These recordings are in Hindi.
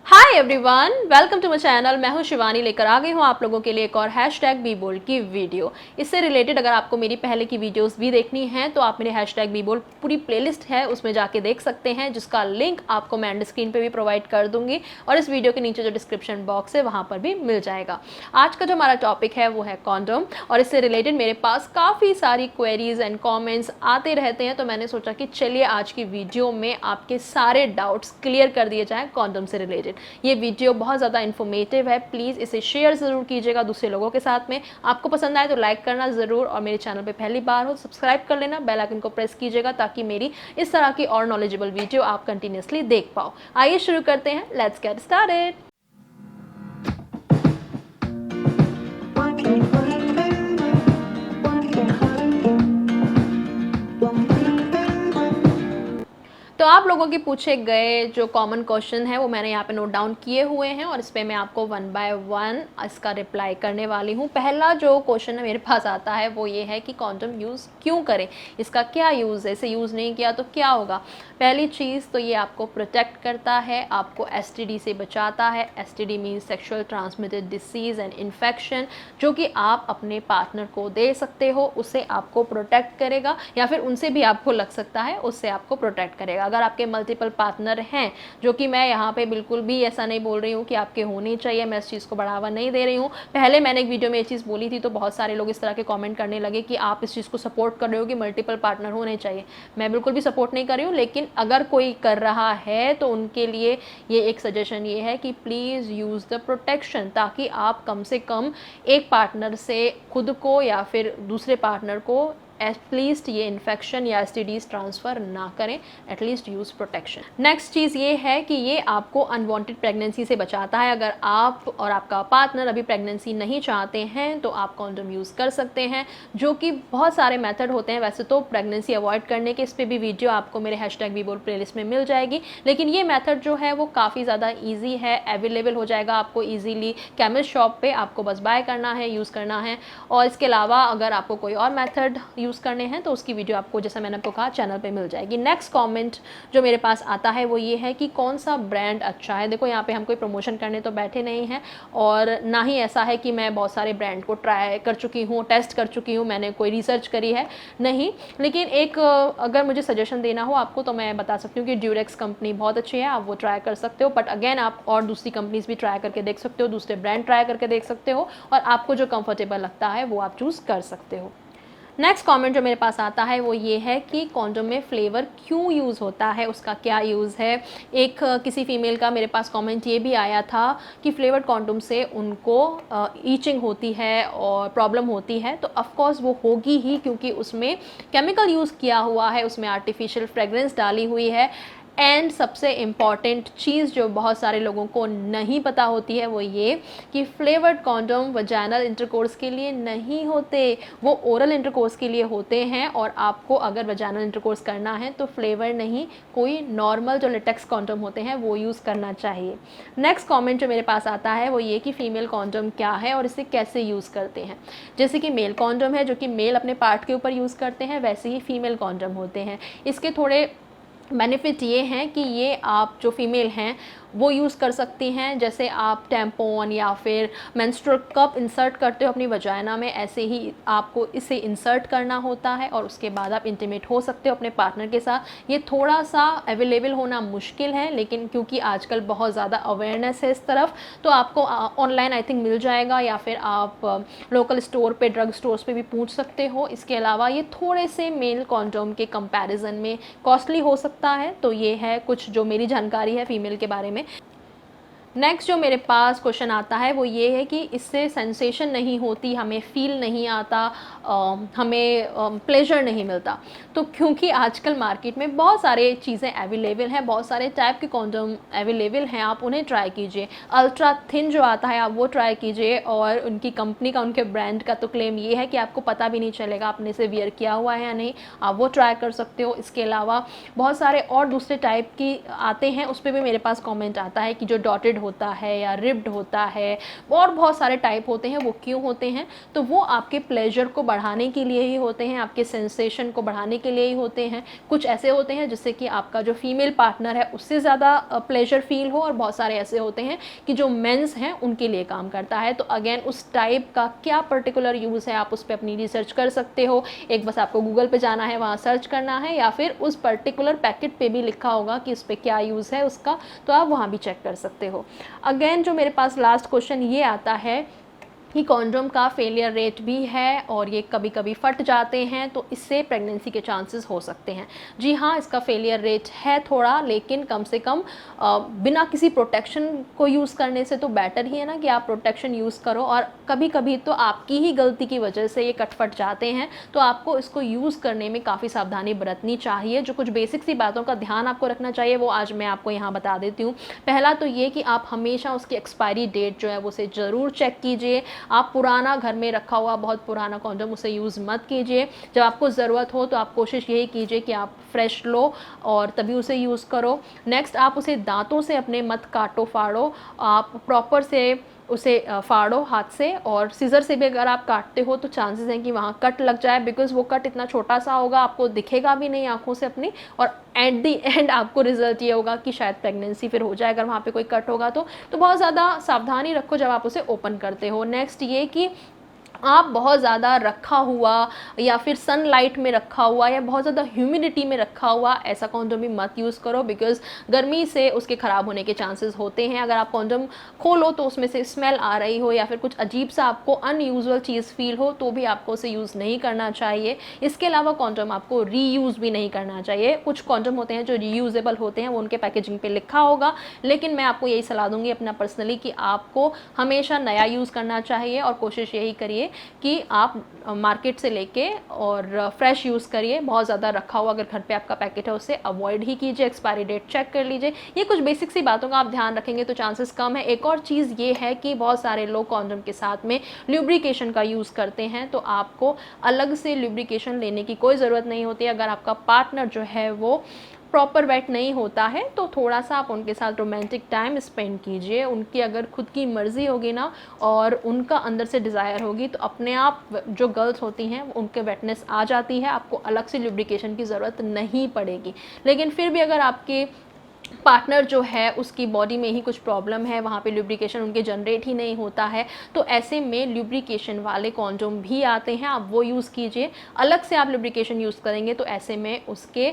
Hi everyone, welcome to my channel. मैं हूं शिवानी, लेकर आ गई हूं आप लोगों के लिए एक और हैशटैग बी बोल्ड की वीडियो। इससे रिलेटेड अगर आपको मेरी पहले की वीडियोस भी देखनी है तो आप मेरे हैशटैग बी बोल्ड पूरी प्लेलिस्ट है उसमें जाके देख सकते हैं, जिसका लिंक आपको मैं एंड स्क्रीन पे भी प्रोवाइड कर दूंगी और इस वीडियो के नीचे जो डिस्क्रिप्शन बॉक्स है वहाँ पर भी मिल जाएगा। आज का जो हमारा टॉपिक है वो है कॉन्डोम, और इससे रिलेटेड मेरे पास काफ़ी सारी क्वेरीज एंड कॉमेंट्स आते रहते हैं, तो मैंने सोचा कि चलिए आज की वीडियो में आपके सारे डाउट्स क्लियर कर दिए जाएँ कॉन्डोम से रिलेटेड। ये वीडियो बहुत ज़्यादा इन्फॉर्मेटिव है, प्लीज़ इसे शेयर ज़रूर कीजिएगा दूसरे लोगों के साथ में। आपको पसंद आए तो लाइक करना ज़रूर, और मेरे चैनल पे पहली बार हो सब्सक्राइब कर लेना, बेल आइकन को प्रेस कीजिएगा ताकि मेरी इस तरह की और नॉलेजेबल वीडियो आप कंटिन्यूसली देख पाओ। आइए शुरू करते हैं, लेट्स गेट स्टार्टेड। तो आप लोगों के पूछे गए जो कॉमन क्वेश्चन है वो मैंने यहाँ पे नोट डाउन किए हुए हैं, और इस पर मैं आपको वन बाय वन इसका रिप्लाई करने वाली हूँ। पहला जो क्वेश्चन मेरे पास आता है वो ये है कि कॉन्डोम यूज़ क्यों करें, इसका क्या यूज़ है, इसे यूज़ नहीं किया तो क्या होगा। पहली चीज़ तो ये आपको प्रोटेक्ट करता है, आपको एसटीडी से बचाता है। STD means sexual transmitted disease and infection, जो कि आप अपने पार्टनर को दे सकते हो, उससे आपको प्रोटेक्ट करेगा, या फिर उनसे भी आपको लग सकता है, उससे आपको प्रोटेक्ट करेगा। अगर आपके मल्टीपल पार्टनर हैं, जो कि मैं यहाँ पे बिल्कुल भी ऐसा नहीं बोल रही हूँ कि आपके होने चाहिए, मैं इस चीज़ को बढ़ावा नहीं दे रही हूँ। पहले मैंने एक वीडियो में ये चीज़ बोली थी तो बहुत सारे लोग इस तरह के कमेंट करने लगे कि आप इस चीज़ को सपोर्ट कर रहे हो कि मल्टीपल पार्टनर होने चाहिए। मैं बिल्कुल भी सपोर्ट नहीं कर रही हूँ, लेकिन अगर कोई कर रहा है तो उनके लिए ये एक सजेशन ये है कि प्लीज़ यूज़ द प्रोटेक्शन, ताकि आप कम से कम एक पार्टनर से खुद को या फिर दूसरे पार्टनर को एटलीस्ट ये इन्फेक्शन या एसटीडीज ट्रांसफ़र ना करें। At least use protection. नेक्स्ट चीज़ ये है कि ये आपको अनवांटेड प्रेगनेंसी से बचाता है। अगर आप और आपका पार्टनर अभी प्रेगनेंसी नहीं चाहते हैं तो आप कॉन्डोम यूज़ कर सकते हैं, जो कि बहुत सारे मेथड होते हैं वैसे तो प्रेगनेंसी अवॉइड करने के। इस पर भी वीडियो आपको मेरे हैशटैग बी बोल्ड प्लेलिस्ट में मिल जाएगी, लेकिन ये मेथड जो है वो काफ़ी ज़्यादा ईजी है, अवेलेबल हो जाएगा आपको ईजीली केमिस्ट शॉप पर। आपको बस बाय करना है, यूज़ करना है। और इसके अलावा अगर आपको कोई और मेथड यूज़ करने हैं तो उसकी वीडियो आपको, जैसा मैंने आपको कहा, चैनल पे मिल जाएगी। नेक्स्ट कमेंट जो मेरे पास आता है वो ये है कि कौन सा ब्रांड अच्छा है। देखो, यहाँ पे हम कोई प्रमोशन करने तो बैठे नहीं हैं, और ना ही ऐसा है कि मैं बहुत सारे ब्रांड को ट्राई कर चुकी हूँ, टेस्ट कर चुकी हूँ, मैंने कोई रिसर्च करी है नहीं। लेकिन एक अगर मुझे सजेशन देना हो आपको तो मैं बता सकती हूँ कि ड्यूरेक्स कंपनी बहुत अच्छी है, आप वो ट्राई कर सकते हो। बट अगेन आप और दूसरी कंपनीज भी ट्राई करके देख सकते हो, दूसरे ब्रांड ट्राई करके देख सकते हो, और आपको जो कंफर्टेबल लगता है वो आप चूज़ कर सकते हो। नेक्स्ट कमेंट जो मेरे पास आता है वो ये है कि कॉन्डोम में फ्लेवर क्यों यूज़ होता है, उसका क्या यूज़ है। एक किसी फीमेल का मेरे पास कमेंट ये भी आया था कि फ्लेवर्ड कॉन्डोम से उनको ईचिंग होती है और प्रॉब्लम होती है। तो ऑफकोर्स वो होगी ही, क्योंकि उसमें केमिकल यूज़ किया हुआ है, उसमें आर्टिफिशियल फ्रेगरेंस डाली हुई है। एंड सबसे इम्पॉर्टेंट चीज़ जो बहुत सारे लोगों को नहीं पता होती है वो ये कि फ्लेवर्ड कॉन्डोम वजाइनल इंटरकोर्स के लिए नहीं होते, वो ओरल इंटरकोर्स के लिए होते हैं। और आपको अगर वजाइनल इंटरकोर्स करना है तो फ्लेवर नहीं, कोई नॉर्मल जो लेटेक्स कॉन्डोम होते हैं वो यूज़ करना चाहिए। नेक्स्ट कॉमेंट जो मेरे पास आता है वो ये कि फ़ीमेल कॉन्डोम क्या है और इसे कैसे यूज़ करते हैं। जैसे कि मेल कॉन्डोम है जो कि मेल अपने पार्ट के ऊपर यूज़ करते हैं, वैसे ही फ़ीमेल कॉन्डोम होते हैं। इसके थोड़े बेनिफिट ये हैं कि ये आप जो फीमेल हैं वो यूज़ कर सकती हैं। जैसे आप टैम्पोन या फिर मेंस्ट्रुअल कप इंसर्ट करते हो अपनी वजाइना में, ऐसे ही आपको इसे इंसर्ट करना होता है और उसके बाद आप इंटीमेट हो सकते हो अपने पार्टनर के साथ। ये थोड़ा सा अवेलेबल होना मुश्किल है, लेकिन क्योंकि आजकल बहुत ज़्यादा अवेयरनेस है इस तरफ, तो आपको ऑनलाइन आई थिंक मिल जाएगा, या फिर आप लोकल स्टोर पे, ड्रग स्टोर्स पे भी पूछ सकते हो। इसके अलावा ये थोड़े से मेल कॉन्डोम के कंपैरिजन में कॉस्टली हो सकता है। तो ये है कुछ जो मेरी जानकारी है फीमेल के बारे में। नेक्स्ट जो मेरे पास क्वेश्चन आता है वो ये है कि इससे सेंसेशन नहीं होती, हमें फील नहीं आता, हमें प्लेजर नहीं मिलता। तो क्योंकि आजकल मार्केट में बहुत सारे चीज़ें अवेलेबल हैं, बहुत सारे टाइप के कॉन्डोम अवेलेबल हैं, आप उन्हें ट्राई कीजिए। अल्ट्रा थिन जो आता है आप वो ट्राई कीजिए, और उनकी कंपनी का, उनके ब्रांड का तो क्लेम ये है कि आपको पता भी नहीं चलेगा आपने इसे वियर किया हुआ है या नहीं, आप वो ट्राई कर सकते हो। इसके अलावा बहुत सारे और दूसरे टाइप की आते हैं, उस पर भी मेरे पास कॉमेंट आता है कि जो डॉटेड होता है या रिब्ड होता है, और बहुत सारे टाइप होते हैं। वो क्यों होते हैं? तो वो आपके प्लेजर को बढ़ाने के लिए ही होते हैं, आपके सेंसेशन को बढ़ाने के लिए ही होते हैं। कुछ ऐसे होते हैं जिससे कि आपका जो फीमेल पार्टनर है उससे ज़्यादा प्लेजर फील हो, और बहुत सारे ऐसे होते हैं कि जो मेंस हैं उनके लिए काम करता है। तो अगेन उस टाइप का क्या पर्टिकुलर यूज़ है आप उस पर अपनी रिसर्च कर सकते हो। एक बस आपको गूगल पे जाना है, वहाँ सर्च करना है, या फिर उस पर्टिकुलर पैकेट पे भी लिखा होगा कि उस पर क्या यूज़ है उसका, तो आप वहाँ भी चेक कर सकते हो। अगेन जो मेरे पास लास्ट क्वेश्चन ये आता है कि कॉन्डोम का फेलियर रेट भी है और ये कभी कभी फट जाते हैं, तो इससे प्रेगनेंसी के चांसेस हो सकते हैं। जी हाँ, इसका फेलियर रेट है थोड़ा, लेकिन कम से कम बिना किसी प्रोटेक्शन को यूज़ करने से तो बेटर ही है ना कि आप प्रोटेक्शन यूज़ करो। और कभी कभी तो आपकी ही गलती की वजह से ये कट फट जाते हैं, तो आपको इसको यूज़ करने में काफ़ी सावधानी बरतनी चाहिए। जो कुछ बेसिक सी बातों का ध्यान आपको रखना चाहिए वो आज मैं आपको यहाँ बता देती हूँ। पहला तो ये कि आप हमेशा उसकी एक्सपायरी डेट जो है वो उसे ज़रूर चेक कीजिए। आप पुराना घर में रखा हुआ बहुत पुराना कॉन्डोम उसे यूज़ मत कीजिए। जब आपको ज़रूरत हो तो आप कोशिश यही कीजिए कि आप फ्रेश लो और तभी उसे यूज़ करो। नेक्स्ट, आप उसे दांतों से अपने मत काटो फाड़ो, आप प्रॉपर से उसे फाड़ो हाथ से, और सीज़र से भी अगर आप काटते हो तो चांसेस हैं कि वहाँ कट लग जाए, बिकॉज वो कट इतना छोटा सा होगा आपको दिखेगा भी नहीं आंखों से अपनी, और एट दी एंड आपको रिजल्ट ये होगा कि शायद प्रेगनेंसी फिर हो जाए अगर वहाँ पे कोई कट होगा तो बहुत ज़्यादा सावधानी रखो जब आप उसे ओपन करते हो। नेक्स्ट ये कि आप बहुत ज़्यादा रखा हुआ या फिर सनलाइट में रखा हुआ या बहुत ज़्यादा ह्यूमिडिटी में रखा हुआ ऐसा कॉन्डोम भी मत यूज़ करो, बिकॉज गर्मी से उसके ख़राब होने के चांसेस होते हैं। अगर आप कॉन्डोम खोलो तो उसमें से स्मेल आ रही हो या फिर कुछ अजीब सा आपको अनयूजुअल चीज़ फील हो तो भी आपको उसे यूज़ नहीं करना चाहिए। इसके अलावा कॉन्डोम आपको रीयूज़ भी नहीं करना चाहिए। कुछ कॉन्डोम होते हैं जो रीयूजेबल होते हैं, वो उनके पैकेजिंग पे लिखा होगा, लेकिन मैं आपको यही सलाह दूंगी अपना पर्सनली कि आपको हमेशा नया यूज़ करना चाहिए, और कोशिश यही करिए कि आप मार्केट से लेके और फ्रेश यूज़ करिए। बहुत ज़्यादा रखा हुआ अगर घर पे आपका पैकेट है उसे अवॉइड ही कीजिए। एक्सपायरी डेट चेक कर लीजिए। ये कुछ बेसिक सी बातों का आप ध्यान रखेंगे तो चांसेस कम है। एक और चीज़ ये है कि बहुत सारे लोग कॉन्डोम के साथ में ल्यूब्रिकेशन का यूज़ करते हैं, तो आपको अलग से ल्यूब्रिकेशन लेने की कोई ज़रूरत नहीं होती। अगर आपका पार्टनर जो है वो प्रॉपर वेट नहीं होता है तो थोड़ा सा आप उनके साथ रोमांटिक टाइम स्पेंड कीजिए। उनकी अगर खुद की मर्ज़ी होगी ना और उनका अंदर से डिज़ायर होगी तो अपने आप जो गर्ल्स होती हैं उनके वेटनेस आ जाती है, आपको अलग से लुब्रिकेशन की ज़रूरत नहीं पड़ेगी। लेकिन फिर भी अगर आपके पार्टनर जो है उसकी बॉडी में ही कुछ प्रॉब्लम है, वहाँ पे लुब्रिकेशन उनके जनरेट ही नहीं होता है, तो ऐसे में लुब्रिकेशन वाले कॉन्डोम भी आते हैं, आप वो यूज़ कीजिए। अलग से आप लुब्रिकेशन यूज़ करेंगे तो ऐसे में उसके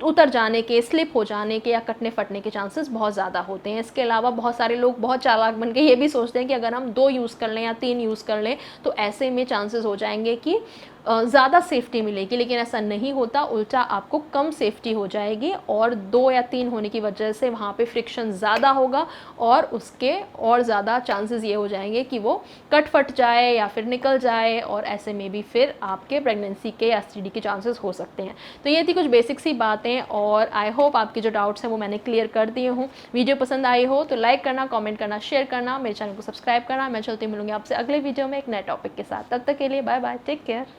उतर जाने के, स्लिप हो जाने के या कटने फटने के चांसेस बहुत ज़्यादा होते हैं। इसके अलावा बहुत सारे लोग बहुत चालाक बन के ये भी सोचते हैं कि अगर हम 2 यूज़ कर लें या 3 यूज़ कर लें तो ऐसे में चांसेस हो जाएंगे कि ज़्यादा सेफ्टी मिलेगी, लेकिन ऐसा नहीं होता, उल्टा आपको कम सेफ्टी हो जाएगी और 2 या 3 होने की वजह से वहाँ पे फ्रिक्शन ज़्यादा होगा और उसके और ज़्यादा चांसेस ये हो जाएंगे कि वो कट फट जाए या फिर निकल जाए, और ऐसे में भी फिर आपके प्रेगनेंसी के एसटीडी के चांसेस हो सकते हैं। तो ये थी कुछ बेसिक सी बातें, और आई होप आपके जो डाउट्स हैं वो मैंने क्लियर कर दिए हूँ। वीडियो पसंद आई हो तो लाइक करना, कॉमेंट करना, शेयर करना, मेरे चैनल को सब्सक्राइब करना। मैं चलती मिलूंगी आपसे अगले वीडियो में एक नए टॉपिक के साथ। तब तक के लिए बाय बाय, टेक केयर।